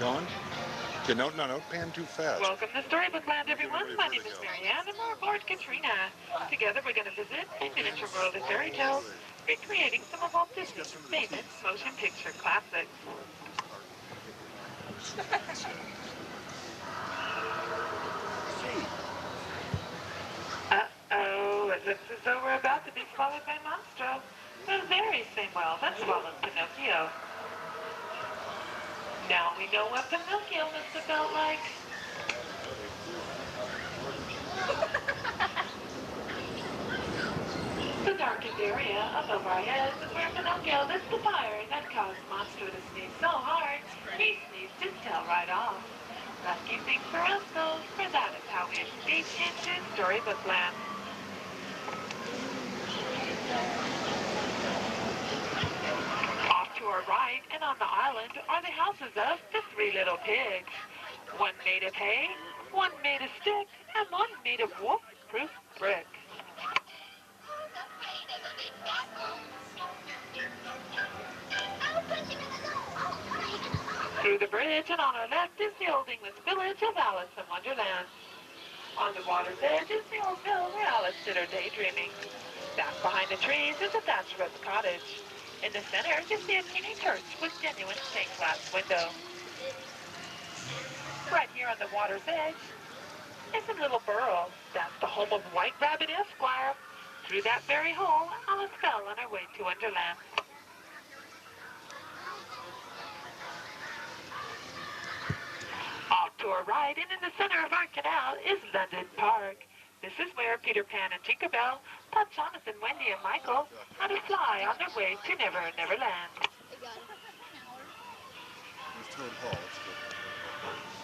Going? Okay, no, pan too fast. Welcome to StorybookLand, everyone. My name is Marianne, and we're aboard Katrina. Together, we're going to visit a miniature world of fairy tales, recreating some of Walt Disney's famous motion picture classics. Uh-oh, it looks as though we're about to be swallowed by Monstro, the very same whale that swallowed Pinocchio. Now we know what Pinocchio must have felt like. The darkened area above our heads is where Pinocchio lit the fire that caused Monstro to sneeze so hard, he sneezed his tail right off. Lucky thing for us though, for that is how we escape into Storybookland. Off to our right and on the island are the houses of the three little pigs. One made of hay, one made of stick, and one made of wolf-proof brick. Through the bridge and on our left is the old English village of Alice in Wonderland. On the water's edge is the old mill where Alice did her daydreaming. Back behind the trees is a thatched roof cottage. In the center, you see a teeny church with genuine stained glass window. Right here on the water's edge is a little burrow. That's the home of White Rabbit Esquire. Through that very hole, Alice fell on her way to Wonderland. Off to our right and in the center of our canal is London Park. This is where Peter Pan and Tinkerbell taught Jonathan, Wendy, and Michael how to fly on their way to Neverland.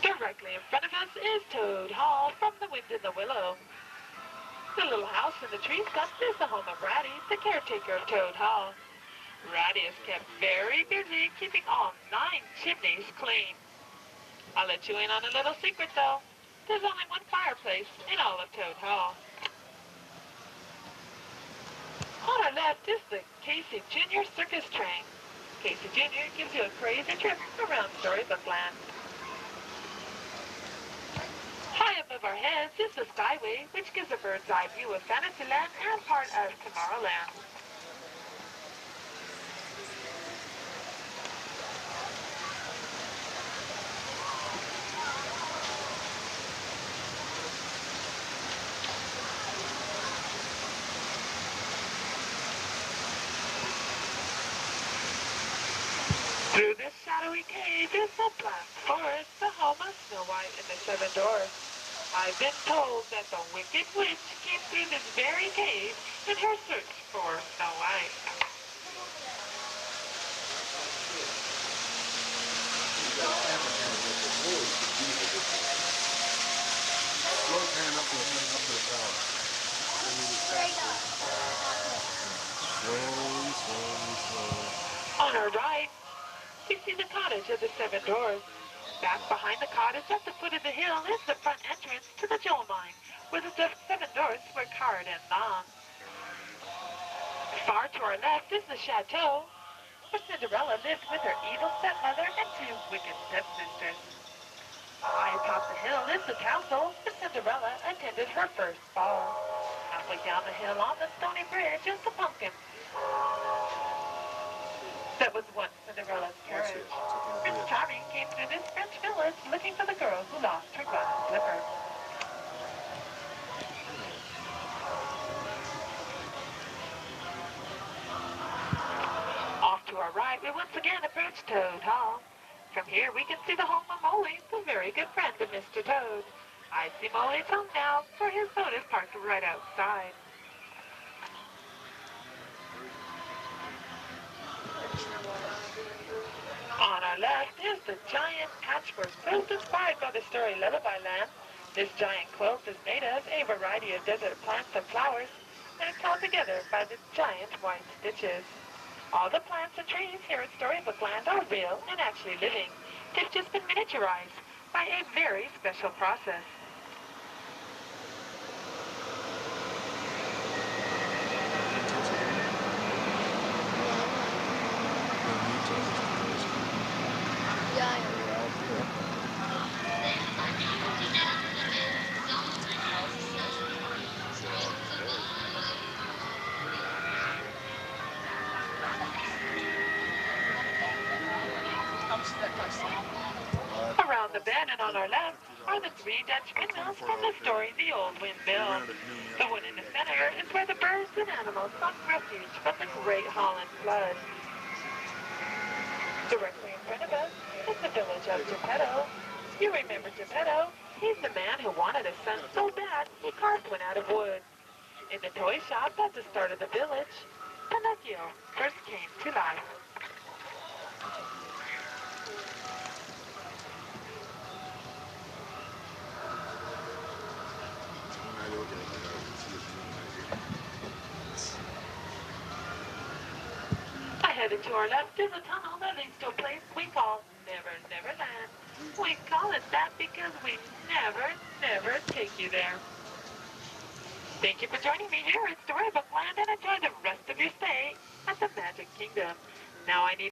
Directly in front of us is Toad Hall from The Wind in the Willow. The little house in the tree stump is the home of Ratty, the caretaker of Toad Hall. Ratty is kept very busy keeping all 9 chimneys clean. I'll let you in on a little secret though. There's only one fireplace in all of Toad Hall. On our left is the Casey Jr. Circus Train. Casey Jr. gives you a crazy trip around Storybookland. High above our heads is the Skyway, which gives a bird's eye view of Fantasyland and part of Tomorrowland. Through this shadowy cave is the Black Forest, the home of Snow White and the 7 Dwarfs. I've been told that the Wicked Witch came through this very cave in her search for Snow White. On our right, we see the cottage of the 7 Dwarfs. Back behind the cottage at the foot of the hill is the front entrance to the jewel mine, where the 7 Dwarfs were carved and long. Far to our left is the chateau, where Cinderella lived with her evil stepmother and 2 wicked stepsisters. High atop the hill is the castle where Cinderella attended her first ball. Halfway down the hill on the stony bridge is the pumpkin that was once Cinderella's carriage. Prince Charming came through this French village looking for the girl who lost her glass slipper. Off to our right, we once again approach Toad Hall. From here, we can see the home of Molly, the very good friend of Mr. Toad. I see Molly's home now, for his boat is parked right outside. On our left is the giant patchwork quilt inspired by the story Lullaby Land. This giant quilt is made of a variety of desert plants and flowers, and it's held together by the giant white stitches. All the plants and trees here at Storybookland are real and actually living. They've just been miniaturized by a very special process. Around the bend and on our left are the three Dutch windmills from the story The Old Windmill. The one in the center is where the birds and animals sought refuge from the Great Holland Flood. Directly in front of us is the village of Geppetto. You remember Geppetto? He's the man who wanted a son so bad he carved one out of wood. In the toy shop at the start of the village, Pinocchio first came to life. Ahead to our left is a tunnel that leads to a place we call Never Never Land. We call it that because we never take you there. Thank you for joining me here at Storybook Land and enjoy the rest of your stay at the Magic Kingdom. Now I need